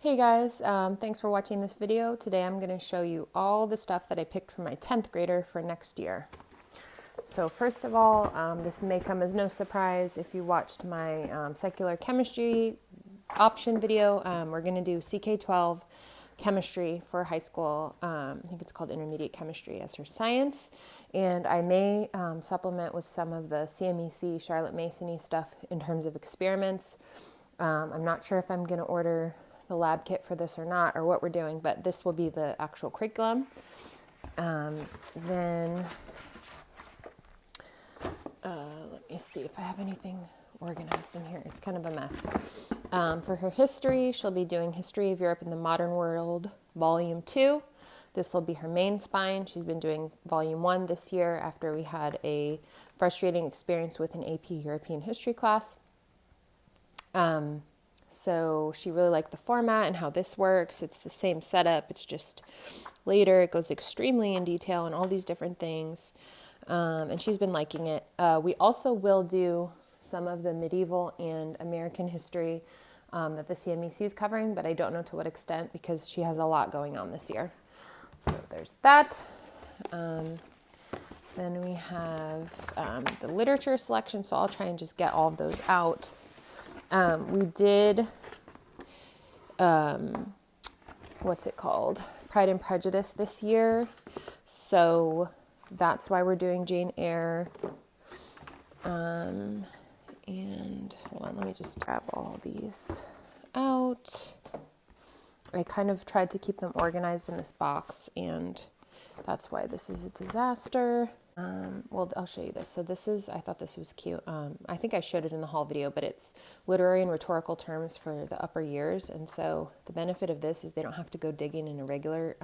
Hey guys, thanks for watching this video. Today I'm going to show you all the stuff that I picked for my 10th grader for next year. So first of all, this may come as no surprise if you watched my secular chemistry option video. We're going to do CK12 chemistry for high school. I think it's called intermediate chemistry as her science. And I may supplement with some of the CMEC, Charlotte Mason-y stuff in terms of experiments. I'm not sure if I'm going to order the lab kit for this or not, or what we're doing, but this will be the actual curriculum. Then let me see if I have anything organized in here. It's kind of a mess. For her history, she'll be doing History of Europe and the Modern World, Volume 2. This will be her main spine. She's been doing Volume 1 this year after we had a frustrating experience with an AP European history class. So she really liked the format and how this works. It's the same setup. It's just later. It goes extremely in detail and all these different things. And she's been liking it. We also will do some of the medieval and American history that the CMEC is covering, but I don't know to what extent because she has a lot going on this year. So there's that. Then we have the literature selection. So I'll try and just get all of those out. We did, what's it called? Pride and Prejudice this year. So that's why we're doing Jane Eyre. And hold on, let me just grab all these out. I kind of tried to keep them organized in this box, and that's why this is a disaster. Well, I'll show you this. So this is, I thought this was cute. I think I showed it in the haul video, but it's literary and rhetorical terms for the upper years. And so the benefit of this is they don't have to go digging in a regular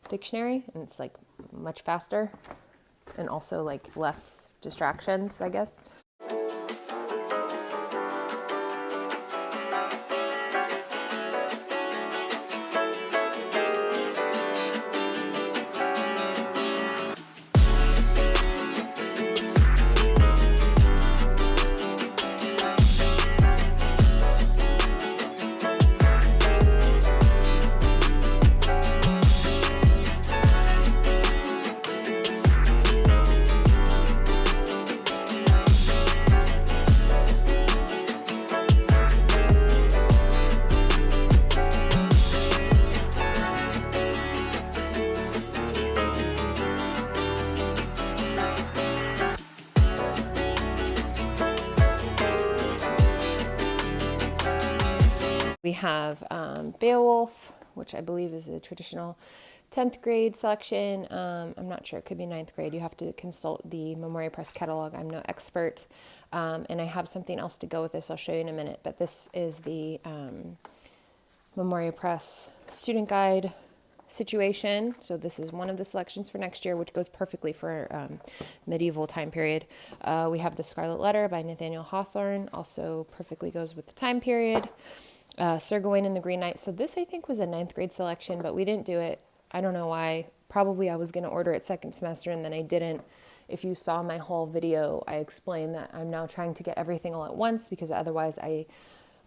dictionary, and it's like much faster and also like less distractions, I guess. We have Beowulf, which I believe is a traditional 10th grade selection. I'm not sure, it could be 9th grade. You have to consult the Memoria Press catalog. I'm no expert. And I have something else to go with this. I'll show you in a minute. But this is the Memoria Press student guide situation. So this is one of the selections for next year, which goes perfectly for medieval time period. We have The Scarlet Letter by Nathaniel Hawthorne, also perfectly goes with the time period. Sir Gawain and the Green Knight. So this I think was a 9th grade selection, but we didn't do it. I don't know why. Probably I was going to order it second semester and then I didn't. If you saw my whole video, I explained that I'm now trying to get everything all at once because otherwise I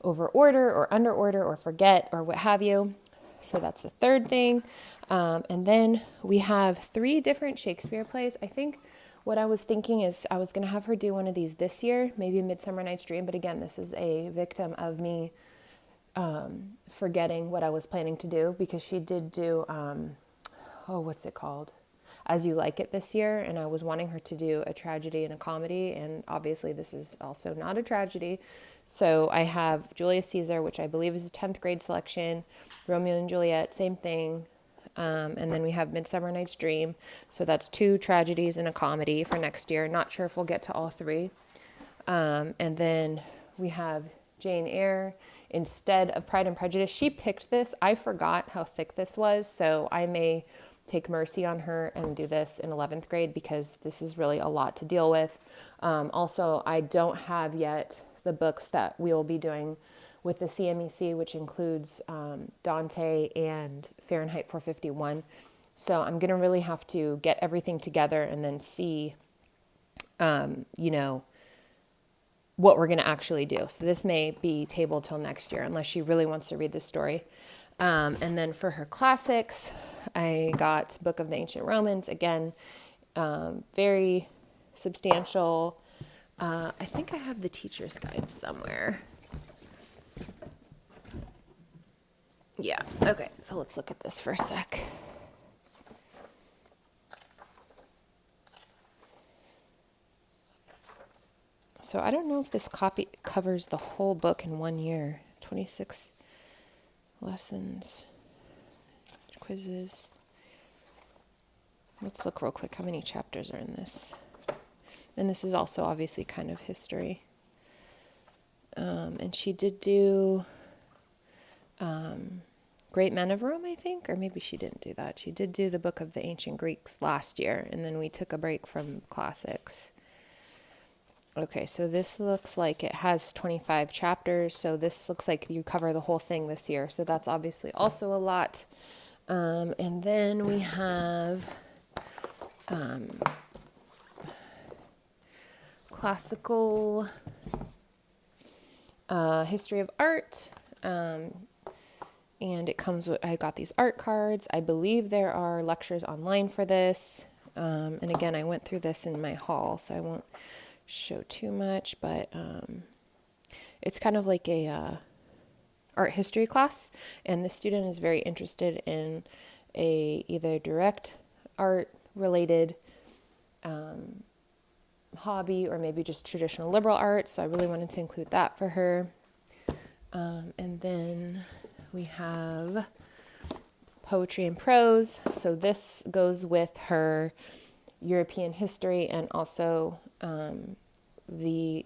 over order or under order or forget or what have you. So that's the third thing. And then we have 3 different Shakespeare plays. I think what I was thinking is I was going to have her do one of these this year, maybe Midsummer Night's Dream. But again, this is a victim of me forgetting what I was planning to do because she did do, what's it called? As You Like It this year. And I was wanting her to do a tragedy and a comedy. And obviously this is also not a tragedy. So I have Julius Caesar, which I believe is a 10th grade selection. Romeo and Juliet, same thing. And then we have Midsummer Night's Dream. So that's 2 tragedies and a comedy for next year. Not sure if we'll get to all 3. And then we have Jane Eyre instead of Pride and Prejudice. She picked this. I forgot how thick this was, so I may take mercy on her and do this in 11th grade because this is really a lot to deal with. Also, I don't have yet the books that we'll be doing with the CMEC, which includes Dante and Fahrenheit 451. So I'm going to really have to get everything together and then see, what we're going to actually do. So this may be tabled till next year unless she really wants to read this story. And then for her classics, I got Book of the Ancient Romans. Again, very substantial. I think I have the teacher's guide somewhere. Yeah, okay, so let's look at this for a sec. So I don't know if this copy covers the whole book in 1 year. 26 lessons, quizzes. Let's look real quick how many chapters are in this. And this is also obviously kind of history. And she did do Great Men of Rome, I think, or maybe she didn't do that. She did do the Book of the Ancient Greeks last year, and then we took a break from classics. Okay, so this looks like it has 25 chapters, so this looks like you cover the whole thing this year, so that's obviously also a lot. And then we have classical history of art, and it comes with, I got these art cards. I believe there are lectures online for this, and again, I went through this in my haul, so I won't show too much, but it's kind of like a art history class, and the student is very interested in a either direct art related hobby or maybe just traditional liberal art, so I really wanted to include that for her. And then we have poetry and prose, so this goes with her European history and also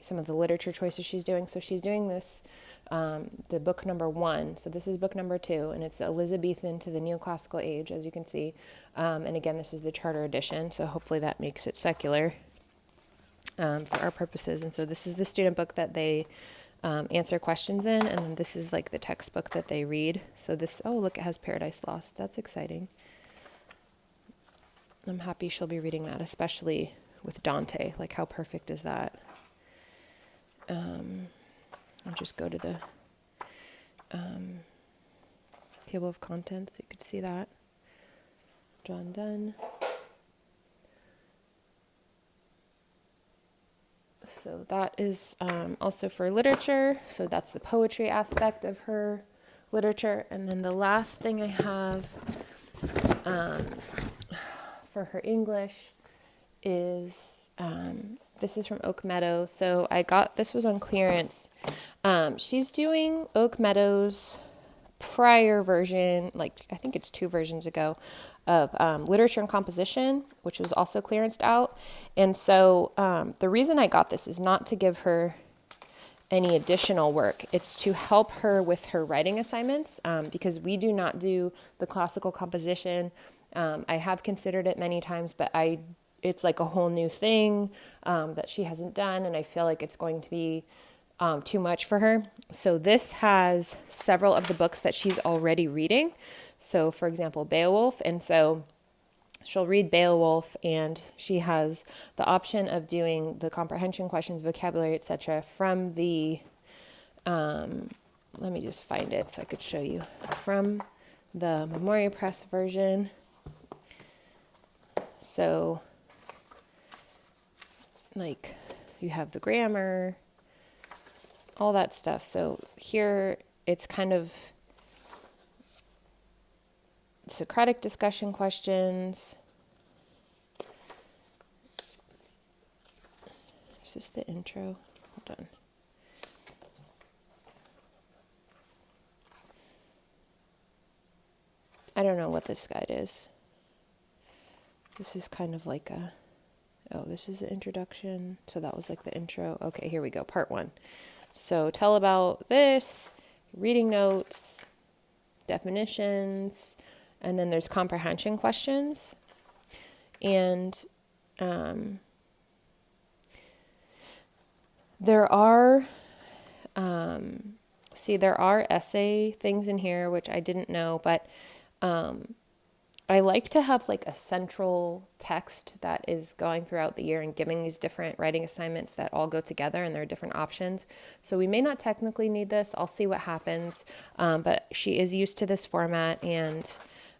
some of the literature choices she's doing. So she's doing this, the book number 1. So this is book number 2, and it's Elizabethan to the Neoclassical Age, as you can see. And again, this is the Charter edition, so hopefully that makes it secular for our purposes. And so this is the student book that they answer questions in, and then this is like the textbook that they read. So this, oh look, it has Paradise Lost. That's exciting. I'm happy she'll be reading that, especially with Dante. Like, how perfect is that? I'll just go to the table of contents so you could see that. John Donne. So that is also for literature. So that's the poetry aspect of her literature. And then the last thing I have for her English is, this is from Oak Meadow. So I got, this was on clearance. She's doing Oak Meadow's prior version, like I think it's 2 versions ago, of literature and composition, which was also clearanced out. And so the reason I got this is not to give her any additional work. It's to help her with her writing assignments, because we do not do the classical composition. I have considered it many times, but it's like a whole new thing that she hasn't done, and I feel like it's going to be too much for her. So this has several of the books that she's already reading. So for example, Beowulf. And so she'll read Beowulf, and she has the option of doing the comprehension questions, vocabulary, etc. from the, let me just find it so I could show you, from the Memoria Press version. So like you have the grammar, all that stuff. So here it's kind of Socratic discussion questions. Is this the intro? Hold on. I don't know what this guide is. This is kind of like a, oh, this is the introduction. So that was like the intro. Okay, here we go. Part 1. So tell about this, reading notes, definitions, and then there's comprehension questions. And there are, there are essay things in here, which I didn't know, but I like to have like a central text that is going throughout the year and giving these different writing assignments that all go together, and there are different options. So we may not technically need this. I'll see what happens. But she is used to this format, and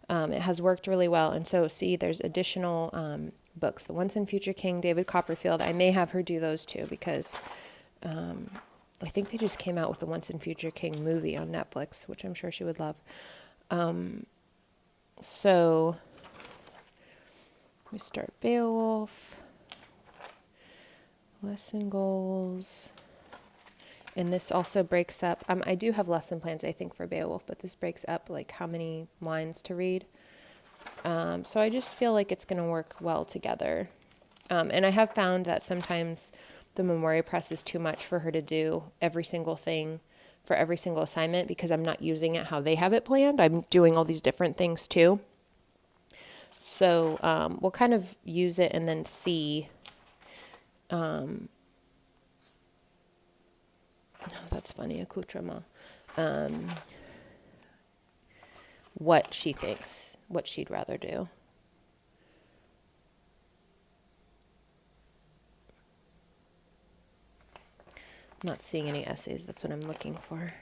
it has worked really well. And so see, there's additional books. The Once and Future King, David Copperfield. I may have her do those too, because I think they just came out with the Once and Future King movie on Netflix, which I'm sure she would love. So we start Beowulf, lesson goals, and this also breaks up. I do have lesson plans, I think, for Beowulf, but this breaks up like how many lines to read. So I just feel like it's going to work well together. And I have found that sometimes the Memoria Press is too much for her to do every single thing for every single assignment, because I'm not using it how they have it planned. I'm doing all these different things too. So we'll kind of use it and then see. That's funny, accoutrement. What she thinks, what she'd rather do. I'm not seeing any essays. That's what I'm looking for.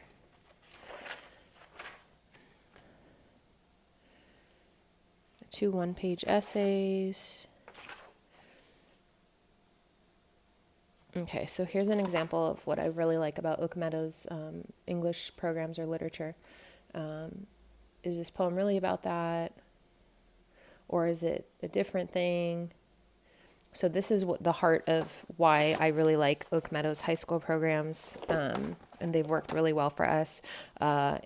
Two one-page essays. Okay, so here's an example of what I really like about Oak Meadows English programs or literature. Is this poem really about that? Or is it a different thing? So this is what the heart of why I really like Oak Meadows high school programs, and they've worked really well for us.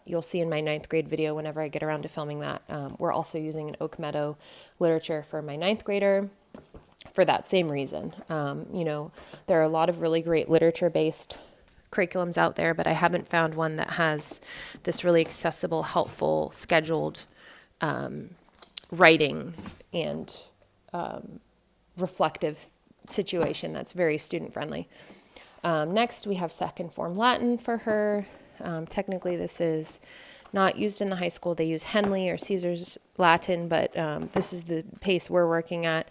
You'll see in my 9th grade video, whenever I get around to filming that, we're also using an Oak Meadow literature for my 9th grader for that same reason. There are a lot of really great literature-based curriculums out there, but I haven't found one that has this really accessible, helpful, scheduled writing and reflective situation that's very student friendly. Next, we have second form Latin for her. Technically, this is not used in the high school. They use Henley or Caesar's Latin, but this is the pace we're working at.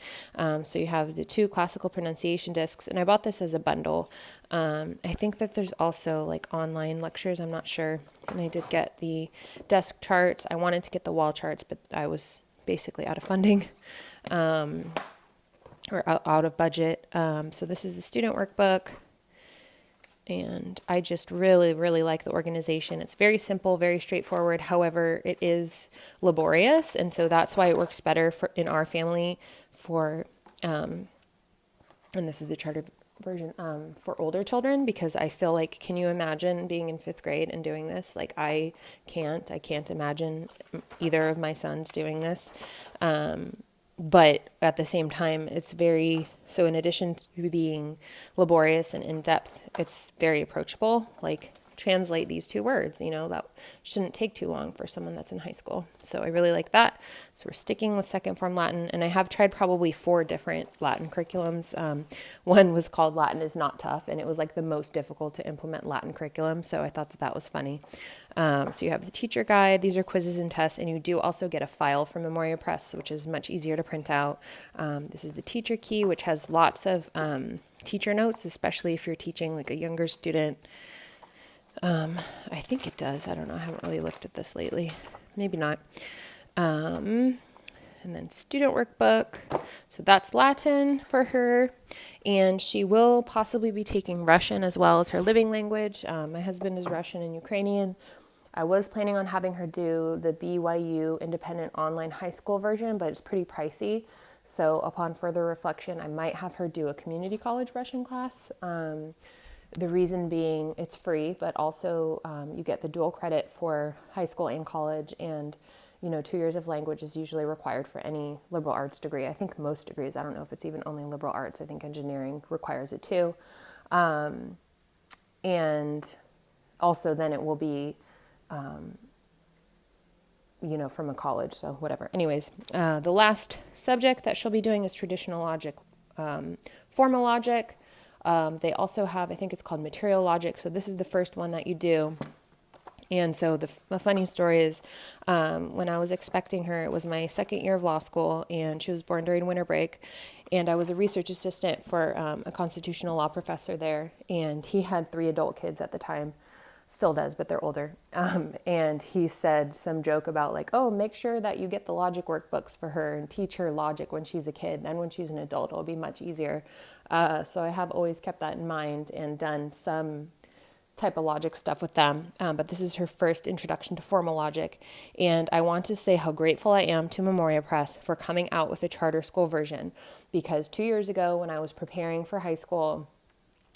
So you have the 2 classical pronunciation discs, and I bought this as a bundle. I think that there's also like online lectures. I'm not sure. And I did get the desk charts. I wanted to get the wall charts, but I was basically out of funding. Or out of budget. So this is the student workbook, and I just really, really like the organization. It's very simple, very straightforward. However, it is laborious, and so that's why it works better in our family and this is the charter version, for older children, because I feel like, can you imagine being in 5th grade and doing this? Like I can't imagine either of my sons doing this. But at the same time, it's so in addition to being laborious and in-depth, it's very approachable. Like, translate these 2 words, that shouldn't take too long for someone that's in high school. So I really like that. So we're sticking with second form Latin, and I have tried probably 4 different Latin curriculums. One was called Latin is Not Tough, and it was like the most difficult to implement Latin curriculum. So I thought that was funny. So you have the teacher guide. These are quizzes and tests, and you do also get a file from Memoria Press, which is much easier to print out. This is the teacher key, which has lots of teacher notes, especially if you're teaching like a younger student. I think it does. I don't know. I haven't really looked at this lately. Maybe not. And then student workbook. So that's Latin for her. And she will possibly be taking Russian as well as her living language. My husband is Russian and Ukrainian. I was planning on having her do the BYU Independent Online High School version, but it's pretty pricey. So upon further reflection, I might have her do a community college Russian class. The reason being it's free, but also you get the dual credit for high school and college, and 2 years of language is usually required for any liberal arts degree. I think most degrees, I don't know if it's even only liberal arts, I think engineering requires it too. And also then it will be, from a college, so whatever. Anyways, the last subject that she'll be doing is traditional logic, formal logic. They also have, I think it's called material logic. So this is the first one that you do. And so the funny story is when I was expecting her, it was my second year of law school, and she was born during winter break. And I was a research assistant for a constitutional law professor there, and he had 3 adult kids at the time. Still does, but they're older. And he said some joke about like, oh, make sure that you get the logic workbooks for her and teach her logic when she's a kid. Then when she's an adult, it'll be much easier. So I have always kept that in mind and done some type of logic stuff with them. But this is her first introduction to formal logic. And I want to say how grateful I am to Memoria Press for coming out with a charter school version. Because 2 years ago when I was preparing for high school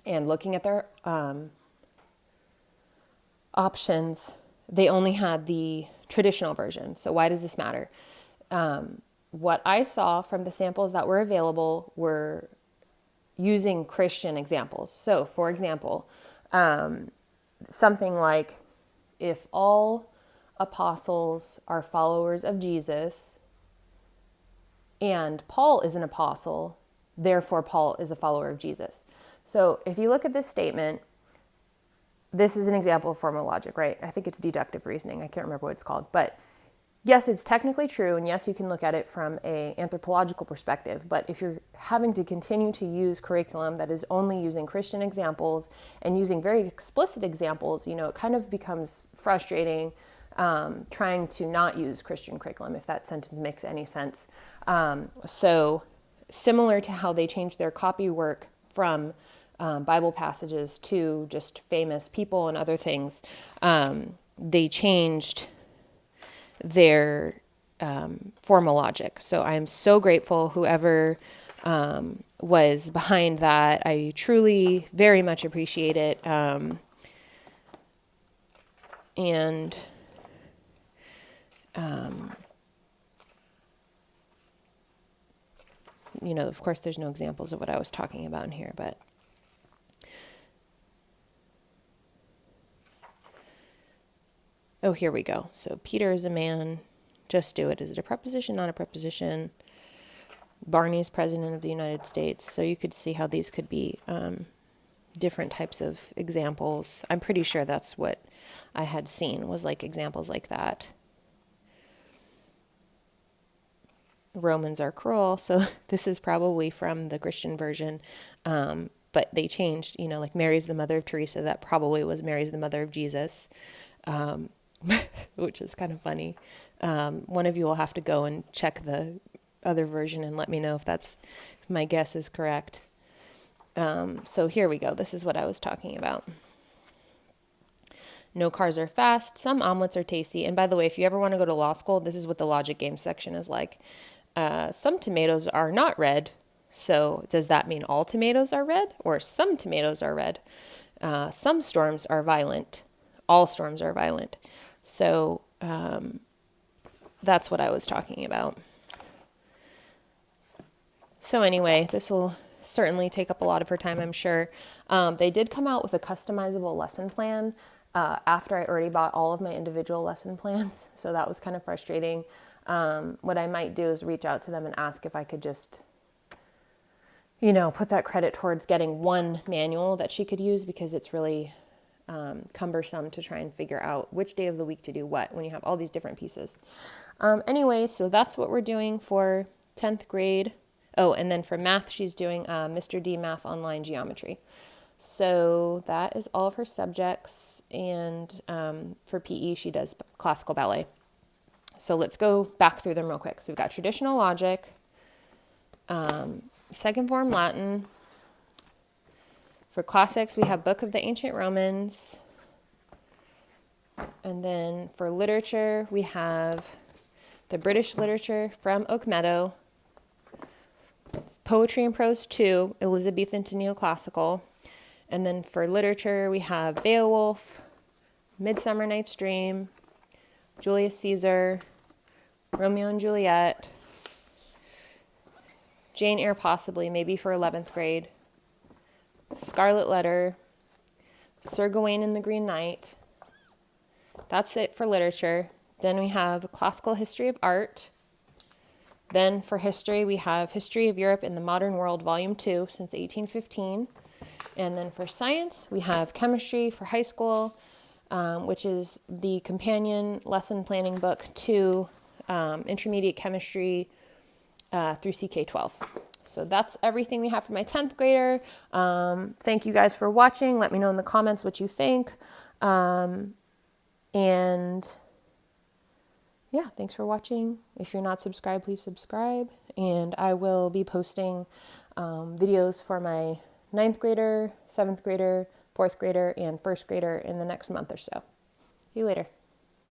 and looking at their options, they only had the traditional version. So why does this matter? What I saw from the samples that were available were using Christian examples. So for example, something like, if all apostles are followers of Jesus and Paul is an apostle, therefore Paul is a follower of Jesus. So if you look at this statement, this is an example of formal logic, right? I think it's deductive reasoning. I can't remember what it's called. But yes, it's technically true. And yes, you can look at it from an anthropological perspective. But if you're having to continue to use curriculum that is only using Christian examples and using very explicit examples, you know, it kind of becomes frustrating trying to not use Christian curriculum, if that sentence makes any sense. So similar to how they changed their copy work from Bible passages to just famous people and other things, they changed their formal logic. So I'm so grateful whoever was behind that. I truly very much appreciate it. You know, of course, there's no examples of what I was talking about in here, but oh, here we go. So Peter is a man. Just do it. Is it a preposition, not a preposition? Barney's president of the United States. So you could see how these could be different types of examples. I'm pretty sure that's what I had seen, was like examples like that. Romans are cruel. So this is probably from the Christian version. But they changed, you know, like Mary's the mother of Teresa. That probably was Mary's the mother of Jesus. Which is kind of funny. One of you will have to go and check the other version and let me know if my guess is correct. So here we go. This is what I was talking about. No cars are fast. Some omelets are tasty. And by the way, if you ever want to go to law school, this is what the logic game section is like. Some tomatoes are not red. So does that mean all tomatoes are red, or some tomatoes are red? Some storms are violent. All storms are violent. So that's what I was talking about. So anyway, this will certainly take up a lot of her time, I'm sure. They did come out with a customizable lesson plan after I already bought all of my individual lesson plans. So that was kind of frustrating. What I might do is reach out to them and ask if I could just, you know, put that credit towards getting one manual that she could use, because it's really cumbersome to try and figure out which day of the week to do what when you have all these different pieces. Anyway, so that's what we're doing for 10th grade. Oh, and then for math, she's doing Mr. D Math Online Geometry. So that is all of her subjects. And for PE, she does classical ballet. So let's go back through them real quick. So we've got traditional logic, second form Latin. For classics, we have Book of the Ancient Romans. And then for literature, we have the British literature from Oak Meadow. Poetry and Prose 2, Elizabethan to Neoclassical. And then for literature, we have Beowulf, Midsummer Night's Dream, Julius Caesar, Romeo and Juliet, Jane Eyre possibly, maybe for 11th grade, Scarlet Letter, Sir Gawain and the Green Knight. That's it for literature. Then we have classical history of art. Then for history, we have History of Europe in the Modern World, Volume 2, since 1815. And then for science, we have chemistry for high school, which is the companion lesson planning book to intermediate chemistry through CK12. So that's everything we have for my 10th grader. Thank you guys for watching. Let me know in the comments what you think. And yeah, thanks for watching. If you're not subscribed, please subscribe. And I will be posting videos for my 9th grader, 7th grader, 4th grader, and 1st grader in the next month or so. See you later.